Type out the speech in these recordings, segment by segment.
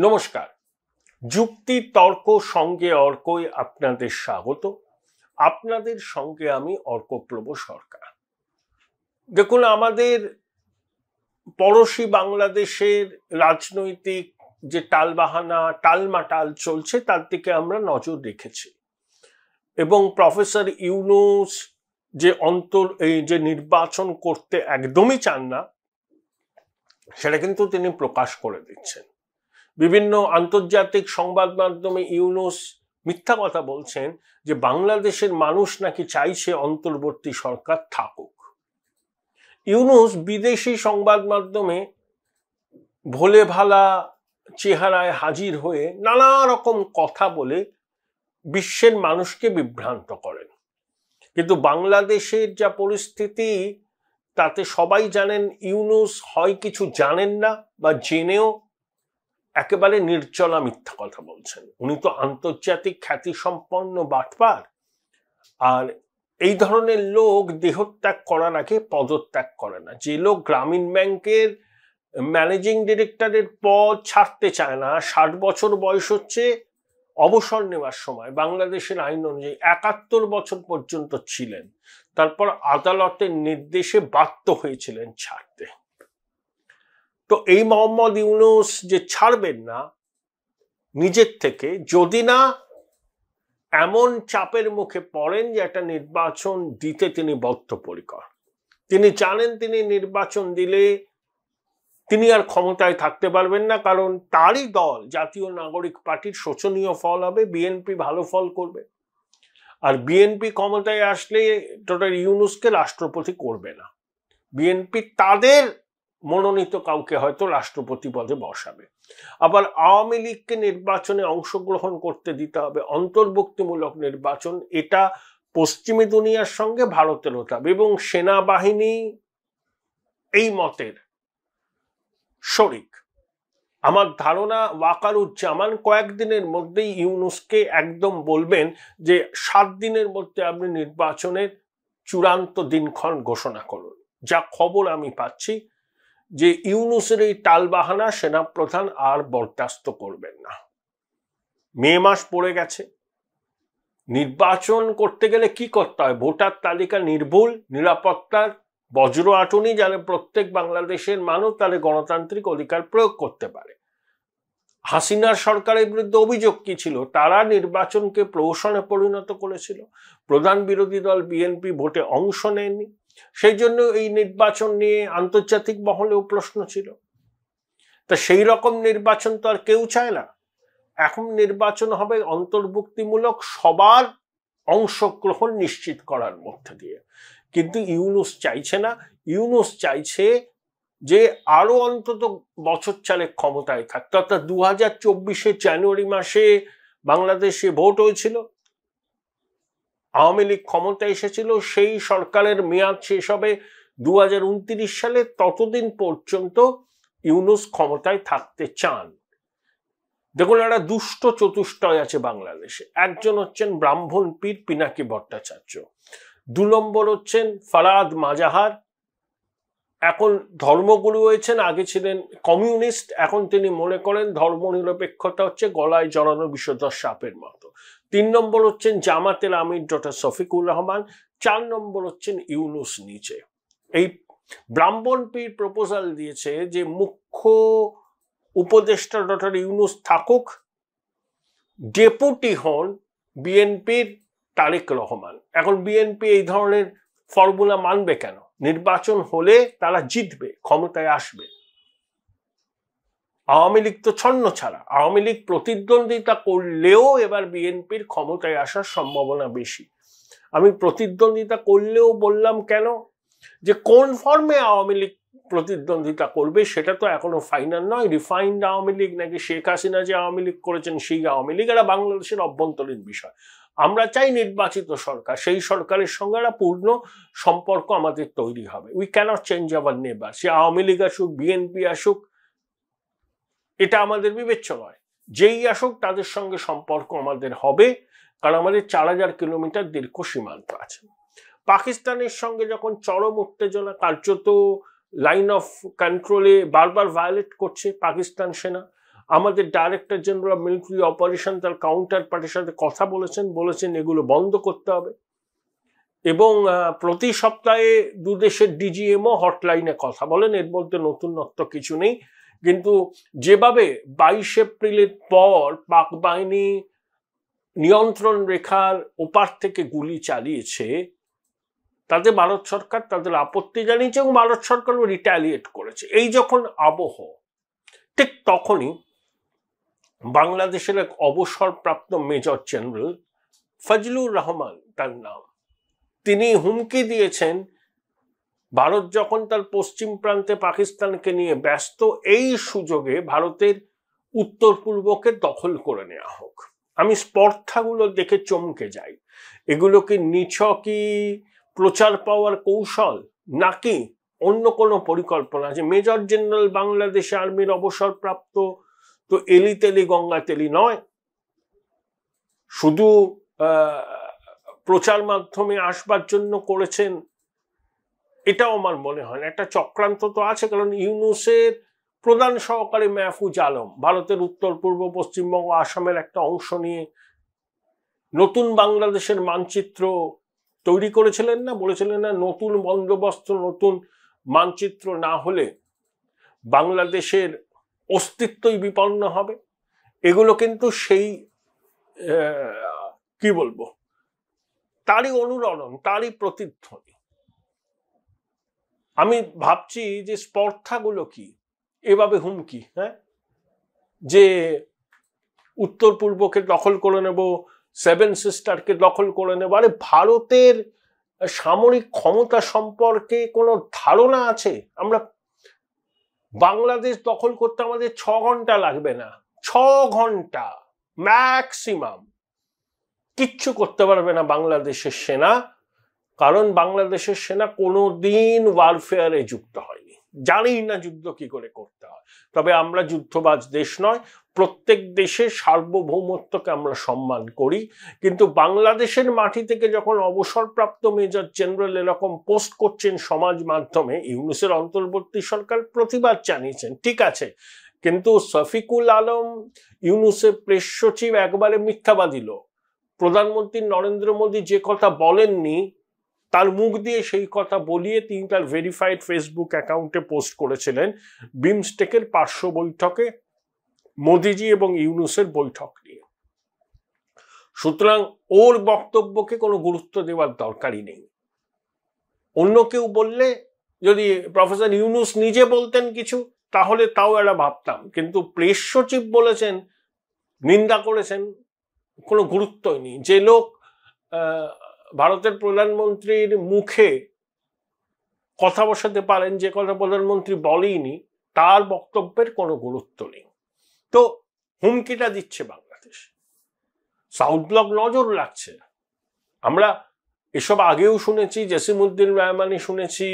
নমস্কার। যুক্তি তর্ক সঙ্গে অর্কই আপনাদের স্বাগত। আপনাদের সঙ্গে আমি অর্কপ্রভ সরকার। দেখুন, আমাদের পড়োশী বাংলাদেশের রাজনৈতিক যে টালবাহানা টালমাটাল চলছে তার দিকে আমরা নজর রেখেছি এবং প্রফেসর ইউনূস যে নির্বাচন করতে একদমই চান না সেটা কিন্তু তিনি প্রকাশ করে দিচ্ছেন। বিভিন্ন আন্তর্জাতিক সংবাদ মাধ্যমে ইউনূস মিথ্যা কথা বলছেন যে বাংলাদেশের মানুষ নাকি চাইছে অন্তর্বর্তী সরকার থাকুক। ইউনূস বিদেশি সংবাদ মাধ্যমে ভোলে ভালা চেহারায় হাজির হয়ে নানা রকম কথা বলে বিশ্বের মানুষকে বিভ্রান্ত করেন, কিন্তু বাংলাদেশের যা পরিস্থিতি তাতে সবাই জানেন ইউনূস হয় কিছু জানেন না বা জেনেও একেবারে নির্জলা মিথ্যা কথা বলছেন। উনি তো আন্তর্জাতিক খ্যাতিসম্পন্ন বাটপার, আর এই ধরনের লোক দেহত্যাগ করার আগে পদত্যাগ করে না। যে লোক গ্রামীণ ব্যাংকের ম্যানেজিং ডিরেক্টরের পদ ছাড়তে চায় না, 60 বছর বয়স হচ্ছে, অবসর নেওয়ার সময় বাংলাদেশের আইন অনুযায়ী 71 বছর পর্যন্ত ছিলেন, তারপর আদালতের নির্দেশে বাধ্য হয়েছিলেন ছাড়তে। তো এই মোহাম্মদ ইউনূস যে ছাড়বেন না নিজের থেকে, যদি না এমন চাপের মুখে পড়েন যে একটা নির্বাচন দিতে তিনি বদ্ধপরিকর। তিনি জানেন তিনি নির্বাচন দিলে তিনি আর ক্ষমতায় থাকতে পারবেন না, কারণ তারই দল জাতীয় নাগরিক পার্টির শোচনীয় ফল হবে, বিএনপি ভালো ফল করবে। আর বিএনপি ক্ষমতায় আসলে ডক্টর ইউনূসকে রাষ্ট্রপতি করবে না, বিএনপি তাদের মনোনীত কাউকে হয়তো রাষ্ট্রপতি পদে বসাবে। আবার আওয়ামী লীগকে নির্বাচনে অংশগ্রহণ করতে দিতে হবে, অন্তর্ভুক্তিমূলক নির্বাচন। এটা পশ্চিমী দুনিয়ার সঙ্গে ভারতেরও দাবি এবং সেনাবাহিনী এই মতের শরিক। আমার ধারণা ওয়াকারুজ্জামান কয়েকদিনের মধ্যেই ইউনূসকে একদম বলবেন যে 7 দিনের মধ্যে আপনি নির্বাচনের চূড়ান্ত দিনক্ষণ ঘোষণা করুন। যা খবর আমি পাচ্ছি যে ইউনূসের এই টালবাহানা সেনাপ্রধান আর বরদাস্ত করবেন না। মে মাস পড়ে গেছে, নির্বাচন করতে গেলে কি করতে হয়? ভোটার তালিকা নির্ভুল, নিরাপত্তার বজ্র আঁটুনি, যাতে প্রত্যেক বাংলাদেশের মানুষ তাদের গণতান্ত্রিক অধিকার প্রয়োগ করতে পারে। হাসিনার সরকারের বিরুদ্ধে অভিযোগ কি ছিল? তারা নির্বাচনকে প্রহসনে পরিণত করেছিল, প্রধান বিরোধী দল বিএনপি ভোটে অংশ নেয়নি, সেই জন্য এই নির্বাচন নিয়ে আন্তর্জাতিক মহলেও প্রশ্ন ছিল। তা সেই রকম নির্বাচন তো আর কেউ চায় না। এখন নির্বাচন হবে অন্তর্ভুক্তিমূলক, সবার অংশগ্রহণ নিশ্চিত করার মধ্যে দিয়ে। কিন্তু ইউনূস চাইছে না। ইউনূস চাইছে যে আরো অন্তত বছর 4 ক্ষমতায় থাকতে, অর্থাৎ 2024 জানুয়ারি মাসে বাংলাদেশে ভোট হয়েছিল, আওয়ামী লীগ ক্ষমতায় এসেছিল, সেই সরকারের মেয়াদ শেষ হবে 2029 সালে। ততদিন পর্যন্ত ইউনূস ক্ষমতায় থাকতে চান। দেখুন, একটা দুষ্ট চতুষ্টয় আছে বাংলাদেশে। একজন হচ্ছেন ব্রাহ্মণ পীর পিনাকি ভট্টাচার্য, 2 নম্বর হচ্ছেন ফারাদ মাজাহার, এখন ধর্মগুরু হয়েছেন, আগে ছিলেন কমিউনিস্ট, এখন তিনি মনে করেন ধর্মনিরপেক্ষতা হচ্ছে গলায় জড়ানো বিষধর সাপের মতো। 3 নম্বর হচ্ছেন জামাতের আমির ডক্টর শফিকুর রহমান, 4 নম্বর হচ্ছেন ইউনূস নিজে। এই ব্রাহ্মণ পীর প্রপোজাল দিয়েছে যে মুখ্য উপদেষ্টা ডক্টর ইউনূস থাকুক, ডেপুটি হন বিএনপির তারেক রহমান। এখন বিএনপি এই ধরনের ফর্মুলা মানবে কেন? নির্বাচন হলে তারা জিতবে, ক্ষমতায় আসবে। আওয়ামী লীগ তো ছন্ন ছাড়া, আওয়ামী লীগ প্রতিদ্বন্দ্বিতা করলেও এবার বিএনপির ক্ষমতায় আসার সম্ভাবনা বেশি। আমি প্রতিদ্বন্দ্বিতা করলেও বললাম কেন, যে কোন ফর্মে আওয়ামী লীগ প্রতিদ্বন্দ্বিতা করবে সেটা তো এখনো ফাইনাল নয়। রিফাইন্ড আওয়ামী লীগ নাকি শেখ হাসিনা যে আওয়ামী লীগ করেছেন সেই আওয়ামী লীগ, এটা বাংলাদেশের অভ্যন্তরীণ বিষয়। আমরা চাই নির্বাচিত সরকার, সেই সরকারের সঙ্গে একটা পূর্ণ সম্পর্ক আমাদের তৈরি হবে। উই ক্যানট চেঞ্জ আওয়ার নেবার। সে আওয়ামী লীগ আসুক, বিএনপি আসুক, এটা আমাদের বিবেচ্য নয়। যেই আসুক তাদের সঙ্গে সম্পর্ক আমাদের হবে, কারণ আমাদের 4000 কিলোমিটার দীর্ঘ সীমান্ত আছে। পাকিস্তানের সঙ্গে যখন চরম উত্তেজনা, কার্যত লাইন অফ কন্ট্রোলে বারবার ভায়োলেট করছে পাকিস্তান সেনা, আমাদের director general of military operation তার কাউন্টার পার্টির সাথে কথা বলেছেন এগুলো বন্ধ করতে হবে, এবং প্রতি সপ্তাহে দুদেশের ডিজিএমও হটলাইনে কথা বলেন। এর মধ্যে নতুনত্ব কিছু নেই, কিন্তু যেভাবে 22 এপ্রিলের পর পাক বাহিনী নিয়ন্ত্রণ রেখার ওপার থেকে গুলি চালিয়েছে, তাতে ভারত সরকার তাদের আপত্তি জানিয়েছে এবং ভারত সরকারও রিটালিয়েট করেছে। এই যখন আবহ, ঠিক তখনই বাংলাদেশের এক অবসরপ্রাপ্ত মেজর জেনারেল ফজলুর রহমান তার নাম, তিনি হুমকি দিয়েছেন ভারত যখন তার পশ্চিম প্রান্তে পাকিস্তানকে নিয়ে ব্যস্ত, এই সুযোগে ভারতের উত্তর পূর্বকে দখল করে নেওয়া হোক। আমি স্পর্ধাগুলো দেখে চমকে যাই। এগুলো কি নিছকই প্রচার পাওয়ার কৌশল, নাকি অন্য কোনো পরিকল্পনা আছে? মেজর জেনারেল বাংলাদেশ আর্মির অবসরপ্রাপ্ত তো এলি তেলি গঙ্গা তেলি নয়, শুধু প্রচার মাধ্যমে আসবার জন্য করেছেন এটাও আমার মনে হয় না। একটা চক্রান্ত তো আছে, কারণ ইউনূসের প্রধান সহকারী মাহফুজ আলম ভারতের উত্তর পূর্ব পশ্চিমবঙ্গ আসামের একটা অংশ নিয়ে নতুন বাংলাদেশের মানচিত্র তৈরি করেছিলেন না, বলেছিলেন না নতুন বন্দোবস্ত নতুন মানচিত্র না হলে বাংলাদেশের অস্তিত্বই বিপন্ন হবে। এগুলো কিন্তু সেই কি বলবো, তারই অনুরণন, তারই প্রতিধ্বনি। আমি ভাবছি যে স্পর্ধাগুলো কি, এভাবে হুমকি, হ্যাঁ, যে উত্তর পূর্বকে দখল করে নেব, সেভেন সিস্টারকে দখল করে নেব। আরে ভারতের সামরিক ক্ষমতা সম্পর্কে কোনো ধারণা আছে? আমরা বাংলাদেশ দখল করতে আমাদের 6 ঘন্টা লাগবে না, 6 ঘন্টা ম্যাক্সিমাম। কিচ্ছু করতে পারবে না বাংলাদেশের সেনা, কারণ বাংলাদেশের সেনা কোনোদিন ওয়ারফেয়ারে যুক্ত হয়নি, জানি না যুদ্ধ কি করে করতে হয়। তবে আমরা যুদ্ধবাজ দেশ নয়, প্রত্যেক দেশের সার্বভৌমত্বকে আমরা সম্মান করি, কিন্তু বাংলাদেশের মাটি থেকে যখন অবসরপ্রাপ্ত মেজর জেনারেল এরকম পোস্ট করছেন সমাজ মাধ্যমে, ইউনূসের অন্তর্বর্তী সরকার প্রতিবাদ জানিয়েছেন, ঠিক আছে, কিন্তু শফিকুল আলম ইউনূসের প্রেস সচিব একবারে মিথ্যাবাদী লোক। প্রধানমন্ত্রী নরেন্দ্র মোদী যে কথা বলেননি তার মুখ দিয়ে সেই কথা বলিয়ে তিনি তার ভেরিফাইড ফেসবুক অ্যাকাউন্টে পোস্ট করেছিলেন বিমস্টেকের পার্শ্ব বৈঠকে মোদিজি এবং ইউনূসের বৈঠক নিয়ে। সুতরাং ওর বক্তব্যকে কোনো গুরুত্ব দেওয়ার দরকারই নেই। অন্য কেউ বললে, যদি প্রফেসর ইউনূস নিজে বলতেন কিছু, তাহলে তাও একটা ভাবতাম, কিন্তু প্রেস সচিব বলেছেন, নিন্দা করেছেন, কোনো গুরুত্বই নেই। যে লোক ভারতের প্রধানমন্ত্রীর মুখে কথা বসাতে পারেন যে কথা প্রধানমন্ত্রী বলেইনি, তার বক্তব্যের কোনো গুরুত্ব নেই। তো হুমকিটা দিচ্ছে বাংলাদেশ, সাউথ ব্লক নজর রাখছে। আমরা এসব আগেও শুনেছি, জসিমউদ্দিন রহমানি শুনেছি,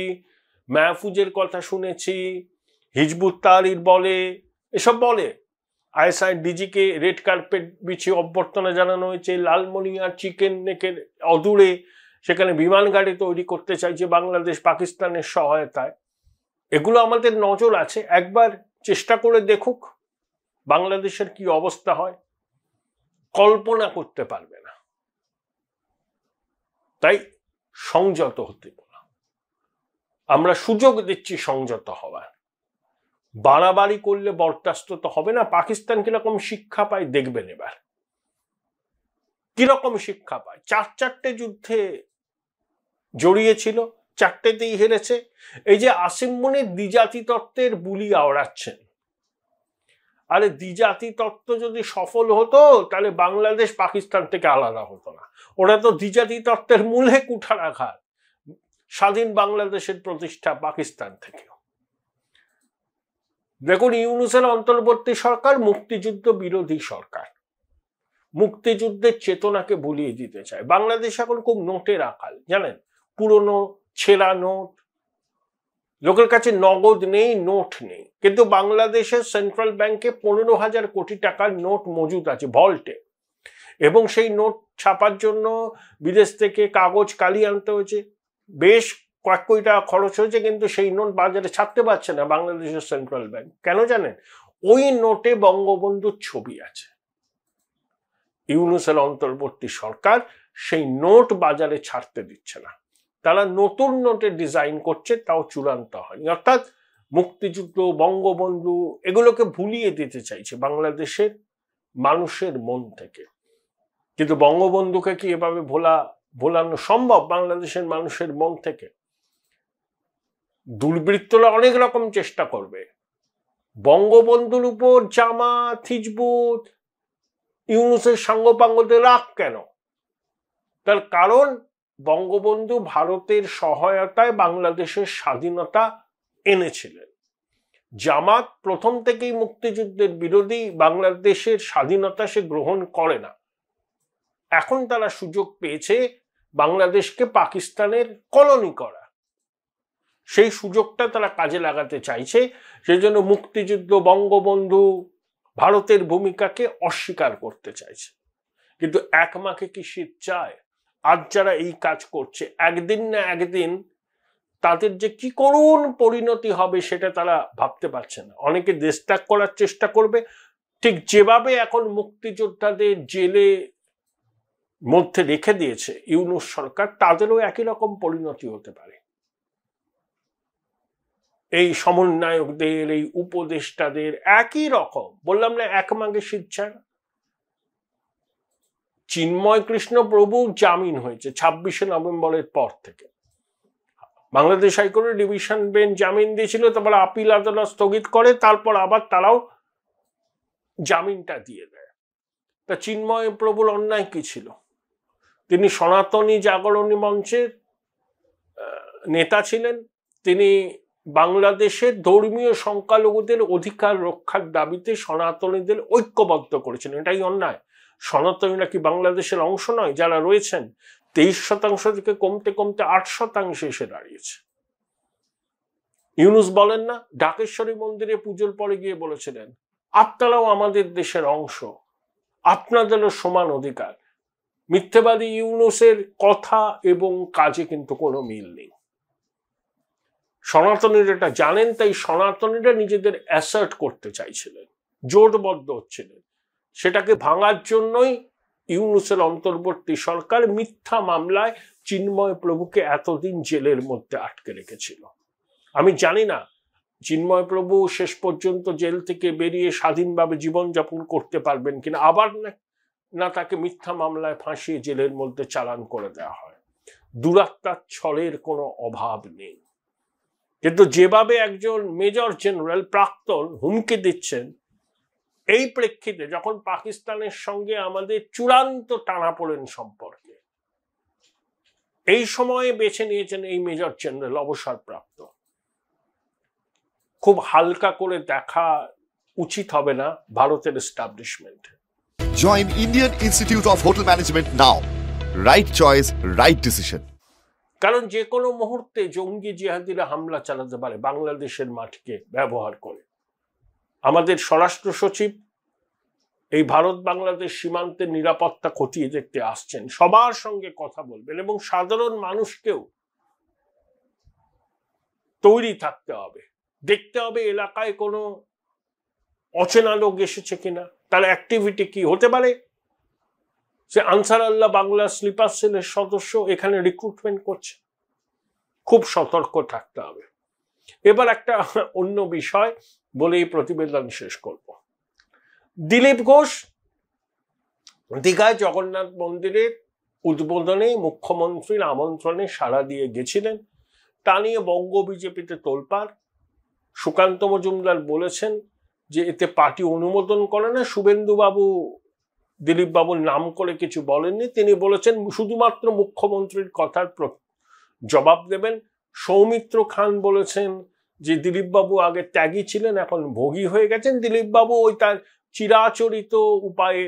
মাহফুজের কথা শুনেছি, হিজবুত তাহরির বলে, এসব বলে। আইএসআই ডিজিকে রেড কার্পেট বিছিয়ে অভ্যর্থনা জানানো হয়েছে, লালমনিরহাট চিকেন নেকের অদূরে সেখানে বিমান গাড়ি তৈরি করতে চাইছে বাংলাদেশ পাকিস্তানের সহায়তায়। এগুলো আমাদের নজর আছে, একবার চেষ্টা করে দেখুক বাংলাদেশের কি অবস্থা হয়, কল্পনা করতে পারবে না। তাই সংযত হতে বলা, আমরা সুযোগ দিচ্ছি সংযত হওয়ার। বাড়াবাড়ি করলে বরদাস্ত তো হবে না। পাকিস্তান কিরকম শিক্ষা পায় দেখবেন এবার, কিরকম শিক্ষা পায়। 4 যুদ্ধে জড়িয়েছিল, 4টেতেই হেরেছে। এই যে আসিম মুনির দ্বিজাতি তত্ত্বের বুলি আওড়াচ্ছেন, আরে দ্বিজাতি তত্ত্ব যদি সফল হতো তাহলে বাংলাদেশ পাকিস্তান থেকে আলাদা হতো না। ওরা তো দ্বিজাতি তত্ত্বের মূলে কুঠারাঘাত, স্বাধীন বাংলাদেশের প্রতিষ্ঠা পাকিস্তান থেকে। দেখুন, ইউনূসের অন্তর্বর্তী সরকার মুক্তিযুদ্ধ বিরোধী সরকার, মুক্তিযুদ্ধের চেতনাকে ভুলিয়ে দিতে চায়। বাংলাদেশ এখন খুব নোটের আকাল, জানেন, পুরনো ছেঁড়া নোট, লোকের কাছে নগদ নেই, নোট নেই, কিন্তু বাংলাদেশের সেন্ট্রাল ব্যাংকে 15,000 কোটি টাকার নোট মজুদ আছে ভল্টে, এবং সেই নোট ছাপার জন্য বিদেশ থেকে কাগজ কালি আনতে হয়েছে, বেশ কয়েক কোটি টাকা খরচ হয়েছে, কিন্তু সেই নোট বাজারে ছাপতে পারছে না বাংলাদেশের সেন্ট্রাল ব্যাংক। কেন জানেন? ওই নোটে বঙ্গবন্ধুর ছবি আছে। ইউনূসের অন্তর্বর্তী সরকার সেই নোট বাজারে ছাড়তে দিচ্ছে না, তারা নতুন নোটে ডিজাইন করছে, তাও চূড়ান্ত হয়নি। অর্থাৎ মুক্তিযুদ্ধ, বঙ্গবন্ধু এগুলোকে ভুলিয়ে দিতে চাইছে বাংলাদেশের মানুষের মন থেকে। কিন্তু বঙ্গবন্ধুকে কি এভাবে ভোলানো সম্ভব বাংলাদেশের মানুষের মন থেকে? দুর্বৃত্তরা অনেক রকম চেষ্টা করবে। বঙ্গবন্ধুর উপর জামাত, হিজবুত, ইউনূসের সাঙ্গপাঙ্গতে রাগ কেন? তার কারণ বঙ্গবন্ধু ভারতের সহায়তায় বাংলাদেশের স্বাধীনতা এনেছিলেন। জামাত প্রথম থেকেই মুক্তিযুদ্ধের বিরোধী, বাংলাদেশের স্বাধীনতা সে গ্রহণ করে না। এখন তারা সুযোগ পেয়েছে বাংলাদেশকে পাকিস্তানের কলোনি করা, সেই সুযোগটা তারা কাজে লাগাতে চাইছে। সেই জন্য মুক্তিযুদ্ধ, বঙ্গবন্ধু, ভারতের ভূমিকাকে অস্বীকার করতে চাইছে। কিন্তু এক মাকে কি শীত চায়? আজ যারা এই কাজ করছে, একদিন না একদিন তাদের যে কি করুণ পরিণতি হবে সেটা তারা ভাবতে পারছে না। অনেকে দেশ ত্যাগ করার চেষ্টা করবে, ঠিক যেভাবে এখন মুক্তিযোদ্ধাদের জেলে মধ্যে রেখে দিয়েছে ইউনূস সরকার, তাদেরও একই রকম পরিণতি হতে পারে। এই সমন্বয়কদের, এই উপদেষ্টাদের একই রকম। বললাম না এক মাগে শীত চায় না। চিন্ময় কৃষ্ণ প্রভু জামিন হয়েছে 26শে নভেম্বরের পর থেকে। বাংলাদেশ হাইকোর্টের ডিভিশন বেঞ্চ জামিন দিয়েছিল, তারপর আপিল আদালত স্থগিত করে, তারপর আবার তারাও জামিনটা দিয়ে দেয়। তা চিন্ময় প্রভুর অন্যায় কি ছিল? তিনি সনাতনী জাগরণী মঞ্চের নেতা ছিলেন। তিনি বাংলাদেশের ধর্মীয় সংখ্যালঘুদের অধিকার রক্ষার দাবিতে সনাতনীদের ঐক্যবদ্ধ করেছিলেন। এটাই অন্যায়। সনাতনীরা কি বাংলাদেশের অংশ নয়? যারা রয়েছেন 23% থেকে কমতে কমতে 8% এসে দাঁড়িয়েছে। ইউনূস বলেন না, ঢাকেশ্বরী মন্দিরে পুজোর পরে গিয়ে বলেছিলেন, আপনারাও আমাদের দেশের অংশ, আপনাদেরও সমান অধিকার। মিথ্যেবাদী ইউনূসের কথা এবং কাজে কিন্তু কোনো মিল নেই। সনাতনীরা এটা জানেন, তাই সনাতনীরা নিজেদের অ্যাসার্ট করতে চাইছিলেন, জোটবদ্ধ হচ্ছিলেন। সেটাকে ভাঙার জন্যই ইউনূসের অন্তর্বর্তী সরকার মিথ্যা মামলায় চিন্ময় প্রভুকে এতদিন জেলের মধ্যে আটকে রেখেছিল। আমি জানি না চিন্ময় প্রভু শেষ পর্যন্ত জেল থেকে বেরিয়ে স্বাধীনভাবে জীবনযাপন করতে পারবেন কিনা, আবার না তাকে মিথ্যা মামলায় ফাঁসিয়ে জেলের মধ্যে চালান করে দেওয়া হয়। দুরাত্মার ছলের কোনো অভাব নেই। কিন্তু যেভাবে একজন মেজর জেনারেল প্রাক্তন হুমকি দিচ্ছেন, এই প্রেক্ষিতে যখন পাকিস্তানের সঙ্গে আমাদের চূড়ান্ত টানাপোড়েন সম্পর্কে এই সময়ে বেছে নিয়েছেন এই মেজর জেনারেল অবসরপ্রাপ্ত, খুব হালকা করে দেখা উচিত হবে না ভারতের establishment. Join Indian Institute of Hotel Management now. Right choice, right decision. কারণ যে কোনো মুহূর্তে জঙ্গি জিহাদিরা হামলা চালাতে পারে বাংলাদেশের মাটিকে ব্যবহার করে। আমাদের স্বরাষ্ট্র সচিব এই ভারত বাংলাদেশ সীমান্তের নিরাপত্তা খতিয়ে দেখতে আসছেন, সবার সঙ্গে কথা বলবেন এবং সাধারণ মানুষকেও তৈরি থাকতে হবে। দেখতে হবে এলাকায় কোনো অচেনা লোক এসেছে কিনা, তার অ্যাক্টিভিটি কি হতে পারে। সে আনসার আল্লাহ বাংলা স্লিপার সেলের সদস্য এখানে রিক্রুটমেন্ট করছে, খুব সতর্ক থাকতে হবে। এবার একটা অন্য বিষয় বলে এই প্রতিবেদন শেষ করব। দিলীপ ঘোষ দীঘায় জগন্নাথ মন্দিরের উদ্বোধনে মুখ্যমন্ত্রীর আমন্ত্রণে সাড়া দিয়ে গেছিলেন, তা নিয়ে বঙ্গ বিজেপিতে তোলপাড়। সুকান্ত মজুমদার বলেছেন যে এতে পার্টি অনুমোদন করে না। শুভেন্দুবাবু দিলীপ বাবুর নাম করে কিছু বলেননি, তিনি বলেছেন শুধুমাত্র মুখ্যমন্ত্রীর কথার জবাব দেবেন। সৌমিত্র খান বলেছেন যে দিলীপ বাবু আগে ত্যাগী ছিলেন, এখন ভোগী হয়ে গেছেন। দিলীপ বাবু ওই তার চিরাচরিত উপায়ে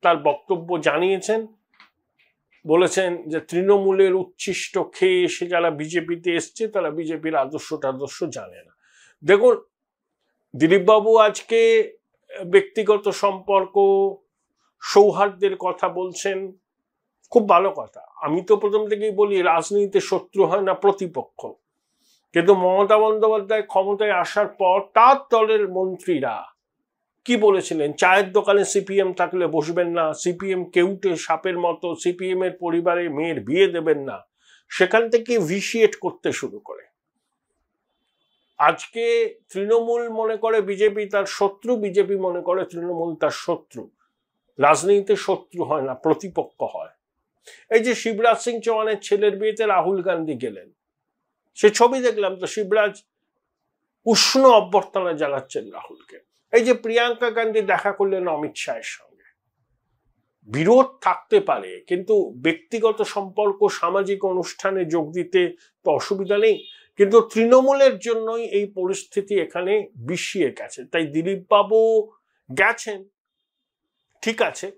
তার বক্তব্য জানিয়েছেন, বলেছেন যে তৃণমূলের উচ্ছিষ্ট খেয়ে এসে যারা বিজেপিতে এসছে তারা বিজেপির আদর্শ জানে না। দেখুন, দিলীপ বাবু আজকে ব্যক্তিগত সম্পর্ক, সৌহার্দ্যের কথা বলছেন, খুব ভালো কথা। আমি তো প্রথম থেকেই বলি রাজনীতিতে শত্রু হয় না, প্রতিপক্ষ। কিন্তু মমতা বন্দ্যোপাধ্যায় ক্ষমতায় আসার পর তার দলের মন্ত্রীরা কি বলেছিলেন, চায়ের দোকানে সিপিএম থাকলে বসবেন না, সিপিএম কেউটে সাপের মতো, সিপিএম এর পরিবারে মেয়ের বিয়ে দেবেন না। সেখান থেকে ভিশিয়েট করতে শুরু করে। আজকে তৃণমূল মনে করে বিজেপি তার শত্রু, বিজেপি মনে করে তৃণমূল তার শত্রু। রাজনীতিতে শত্রু হয় না, প্রতিপক্ষ হয়। এই যে শিবরাজ সিং চৌহানের ছেলের বিয়েতে রাহুল গান্ধী গেলেন, সে ছবি দেখলাম তো, শিবরাজ উষ্ণ অভ্যর্থনা জানাচ্ছেন রাহুলকে। এই যে প্রিয়াঙ্কা গান্ধী দেখা করলেন অমিত শাহের সঙ্গে, বিরোধ থাকতে পারে কিন্তু ব্যক্তিগত সম্পর্ক, সামাজিক অনুষ্ঠানে যোগ দিতে তো অসুবিধা নেই। কিন্তু তৃণমূলের জন্যই এই পরিস্থিতি এখানে বিষিয়ে গেছে। তাই দিলীপ বাবু গেছেন, ঠিক আছে,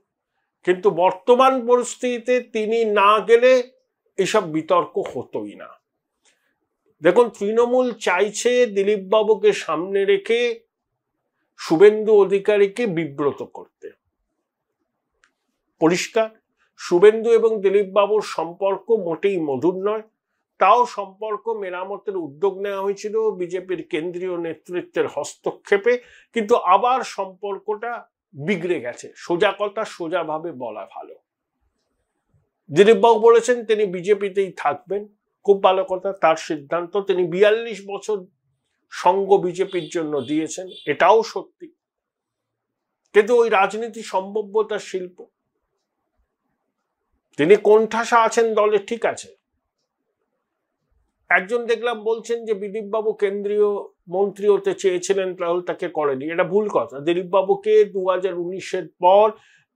কিন্তু বর্তমান পরিস্থিতিতে তিনি না গেলে এসব বিতর্ক হতোই না। দেখুন, তৃণমূল চাইছে দিলীপ বাবুকে সামনে রেখে শুভেন্দু অধিকারীকে বিব্রত করতে। পরিষ্কার, শুভেন্দু এবং দিলীপ বাবুর সম্পর্ক মোটেই মধুর নয়। তাও সম্পর্ক মেরামতের উদ্যোগ নেওয়া হয়েছিল বিজেপির কেন্দ্রীয় নেতৃত্বের হস্তক্ষেপে, কিন্তু আবার সম্পর্কটা বিগড়ে গেছে। সোজা কথা সোজাভাবে বলা ভালো। দিলীপ বাবু বলেছেন তিনি বিজেপিতেই থাকবেন, খুব ভালো কথা, তার সিদ্ধান্ত। তিনি 42 বছর সঙ্গ বিজেপির জন্য দিয়েছেন, এটাও সত্যি। কিন্তু ওই রাজনীতি সম্ভাব্যতার শিল্প, তিনি কোণঠাসা আছেন দলে, ঠিক আছে। একজন দেখলাম বলছেন যে দিলীপ বাবু কেন্দ্রীয় মন্ত্রী হতে চেয়েছিলেন, রাহুল তাকে করেনি। এটা ভুল কথা। দিলীপ বাবুকে 2019-এর পর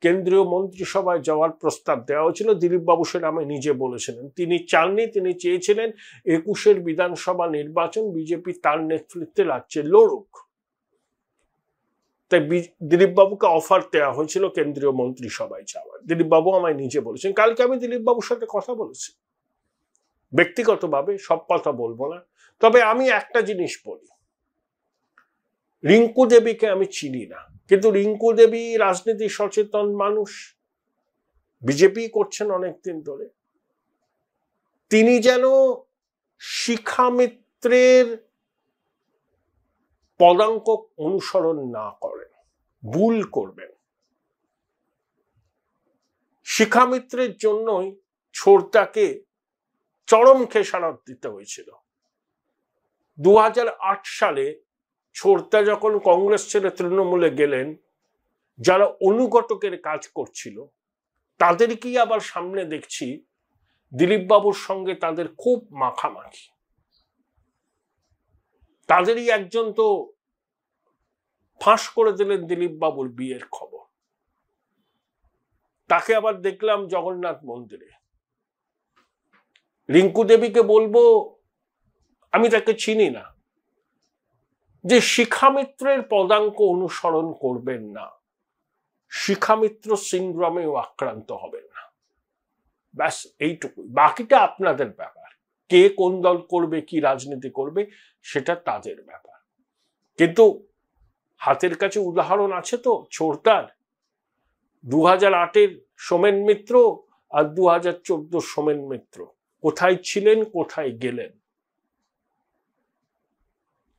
কেন্দ্রীয় মন্ত্রিসভায় যাওয়ার প্রস্তাব দেওয়া হয়েছিল। দিলীপ বাবু সেটা আমি নিজে বলেছিলেন, তিনি চাননি। তিনি চেয়েছিলেন 21-এর বিধানসভা নির্বাচন বিজেপি তার নেতৃত্বে রাজ্যে লড়ুক। তাই দিলীপ বাবুকে অফার দেওয়া হয়েছিল কেন্দ্রীয় মন্ত্রিসভায় যাওয়ার। দিলীপ বাবু আমায় নিজে বলেছেন। কালকে আমি দিলীপ বাবুর সাথে কথা বলেছি ব্যক্তিগতভাবে, সব কথা বলবো না। তবে আমি একটা জিনিস বলি, রিঙ্কু দেবীকে আমি চিনি না, কিন্তু রিঙ্কু দেবী রাজনীতি সচেতন মানুষ, বিজেপি করছেন অনেকদিন ধরে। তিনি যেন শিখা মিত্রের পদাঙ্ক অনুসরণ না করেন, ভুল করবেন। শিখা মিত্রের জন্যই ছোড়দাকে চরম খেসারত দিতে হয়েছিল। 2008 সালে ছোড়দা যখন কংগ্রেস ছেড়ে তৃণমূলে গেলেন, যারা অনুঘটকের কাজ করছিল তাদেরকেই আবার সামনে দেখছি দিলীপ বাবুর সঙ্গে তাদের খুব মাখামাখি। তাদেরই একজন তো ফাঁস করে দিলেন দিলীপ বাবুর বিয়ের খবর। তাকে আবার দেখলাম জগন্নাথ মন্দিরে। রিঙ্কু দেবীকে বলবো, আমি তাকে চিনি না, যে শিখা মিত্রের পদাঙ্ক অনুসরণ করবেন না, শিখা মিত্র সিনড্রোমেও আক্রান্ত হবেন না, ব্যাস এইটুকুই। বাকিটা আপনাদের ব্যাপার, কে কোন দল করবে, কি রাজনীতি করবে, সেটা তাদের ব্যাপার। কিন্তু হাতের কাছে উদাহরণ আছে তো ছোড়দার। 2008-এর সোমেন মিত্র আর 2014 সোমেন মিত্র কোথায় ছিলেন, কোথায় গেলেন?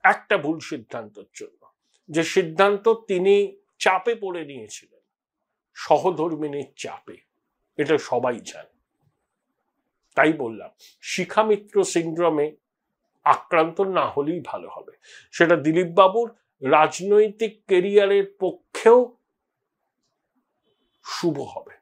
একটা ভুল সিদ্ধান্তের জন্য, যে সিদ্ধান্ত তিনি চাপে পড়ে নিয়েছিলেন, সহধর্মিনীর চাপে, এটা সবাই জানে। তাই বললাম, শিখা মিত্র সিনড্রোমে আক্রান্ত না হলেই ভালো হবে। সেটা দিলীপ বাবুর রাজনৈতিক কেরিয়ারের পক্ষেও শুভ হবে।